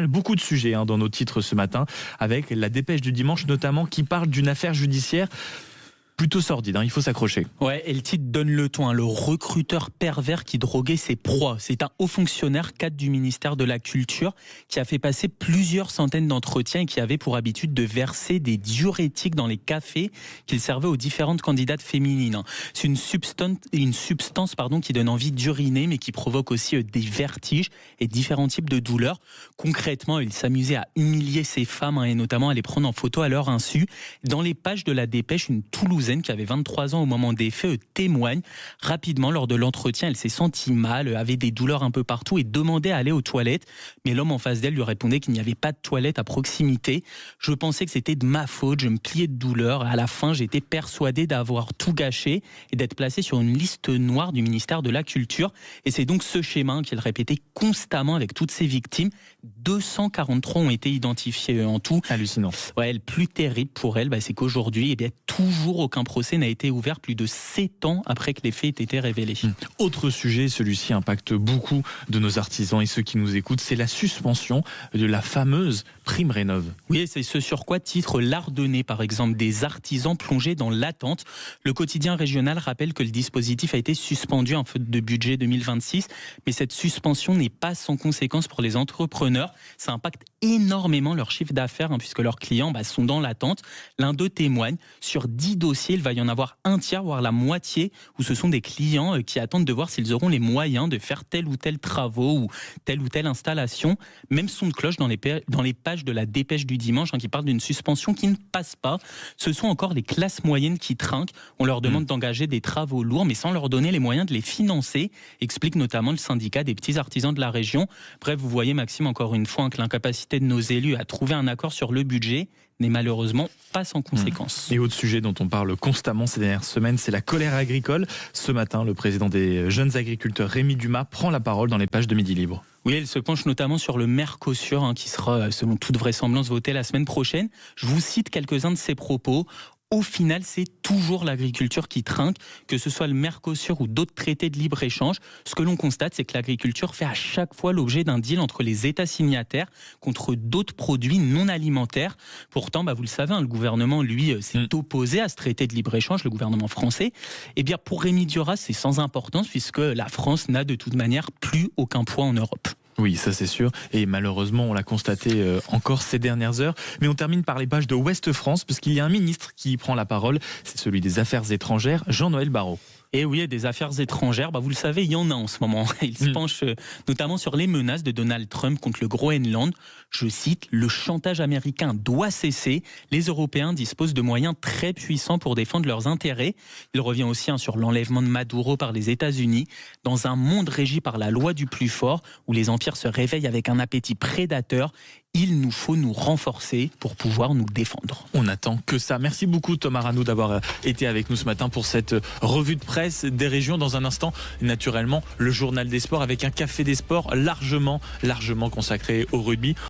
Beaucoup de sujets dans nos titres ce matin, avec la dépêche du dimanche notamment qui parle d'une affaire judiciaire plutôt sordide, il faut s'accrocher. Ouais, et le titre donne le ton, le recruteur pervers qui droguait ses proies. C'est un haut fonctionnaire, cadre du ministère de la Culture, qui a fait passer plusieurs centaines d'entretiens et qui avait pour habitude de verser des diurétiques dans les cafés qu'il servait aux différentes candidates féminines. C'est une substance qui donne envie d'uriner, mais qui provoque aussi des vertiges et différents types de douleurs. Concrètement, il s'amusait à humilier ces femmes et notamment à les prendre en photo à leur insu. Dans les pages de la dépêche, une Toulousaine qui avait 23 ans au moment des faits témoigne. Rapidement, lors de l'entretien, elle s'est sentie mal, avait des douleurs un peu partout et demandait à aller aux toilettes. Mais l'homme en face d'elle lui répondait qu'il n'y avait pas de toilette à proximité. Je pensais que c'était de ma faute, je me pliais de douleur. À la fin, j'étais persuadé d'avoir tout gâché et d'être placé sur une liste noire du ministère de la Culture. Et c'est donc ce schéma qu'il répétait constamment avec toutes ses victimes. 243 ont été identifiés en tout. Hallucinant. Ouais, le plus terrible pour elle, c'est qu'aujourd'hui, toujours aucun procès n'a été ouvert plus de 7 ans après que les faits aient été révélés. Autre sujet, celui-ci impacte beaucoup de nos artisans et ceux qui nous écoutent, c'est la suspension de la fameuse prime Rénov'. Oui, c'est ce sur quoi titre l'Ardennais, par exemple, des artisans plongés dans l'attente. Le quotidien régional rappelle que le dispositif a été suspendu en faute de budget 2026, mais cette suspension n'est pas sans conséquence pour les entrepreneurs. Ça impacte énormément leur chiffre d'affaires puisque leurs clients sont dans l'attente. L'un d'eux témoigne, sur 10 dossiers, il va y en avoir un tiers, voire la moitié, où ce sont des clients qui attendent de voir s'ils auront les moyens de faire tel ou tel travaux ou telle installation. Même son de cloche dans les pages de la dépêche du dimanche qui parle d'une suspension qui ne passe pas. Ce sont encore les classes moyennes qui trinquent. On leur demande d'engager des travaux lourds, mais sans leur donner les moyens de les financer, explique notamment le syndicat des petits artisans de la région. Bref, vous voyez, Maxime, encore une fois, que l'incapacité de nos élus à trouver un accord sur le budget n'est malheureusement pas sans conséquence. Et autre sujet dont on parle constamment ces dernières semaines, c'est la colère agricole. Ce matin, le président des jeunes agriculteurs, Rémi Dumas, prend la parole dans les pages de Midi Libre. Oui, elle se penche notamment sur le Mercosur, qui sera, selon toute vraisemblance, voté la semaine prochaine. Je vous cite quelques-uns de ses propos. Au final, c'est toujours l'agriculture qui trinque, que ce soit le Mercosur ou d'autres traités de libre-échange. Ce que l'on constate, c'est que l'agriculture fait à chaque fois l'objet d'un deal entre les États signataires contre d'autres produits non alimentaires. Pourtant, vous le savez, le gouvernement, lui, s'est opposé à ce traité de libre-échange, le gouvernement français. Eh bien, pour Rémi Dumas, c'est sans importance puisque la France n'a de toute manière plus aucun poids en Europe. Oui, ça c'est sûr. Et malheureusement, on l'a constaté encore ces dernières heures. Mais on termine par les pages de Ouest France, parce qu'il y a un ministre qui y prend la parole. C'est celui des Affaires étrangères, Jean-Noël Barrot. Et oui, des affaires étrangères, vous le savez, il y en a en ce moment. Il se penche notamment sur les menaces de Donald Trump contre le Groenland. Je cite, le chantage américain doit cesser. Les Européens disposent de moyens très puissants pour défendre leurs intérêts. Il revient aussi sur l'enlèvement de Maduro par les États-Unis. Dans un monde régi par la loi du plus fort, où les empires se réveillent avec un appétit prédateur, il nous faut nous renforcer pour pouvoir nous défendre. On n'attend que ça. Merci beaucoup Thomas Rano d'avoir été avec nous ce matin pour cette revue de presse des régions. Dans un instant, naturellement, le journal des sports avec un café des sports largement consacré au rugby.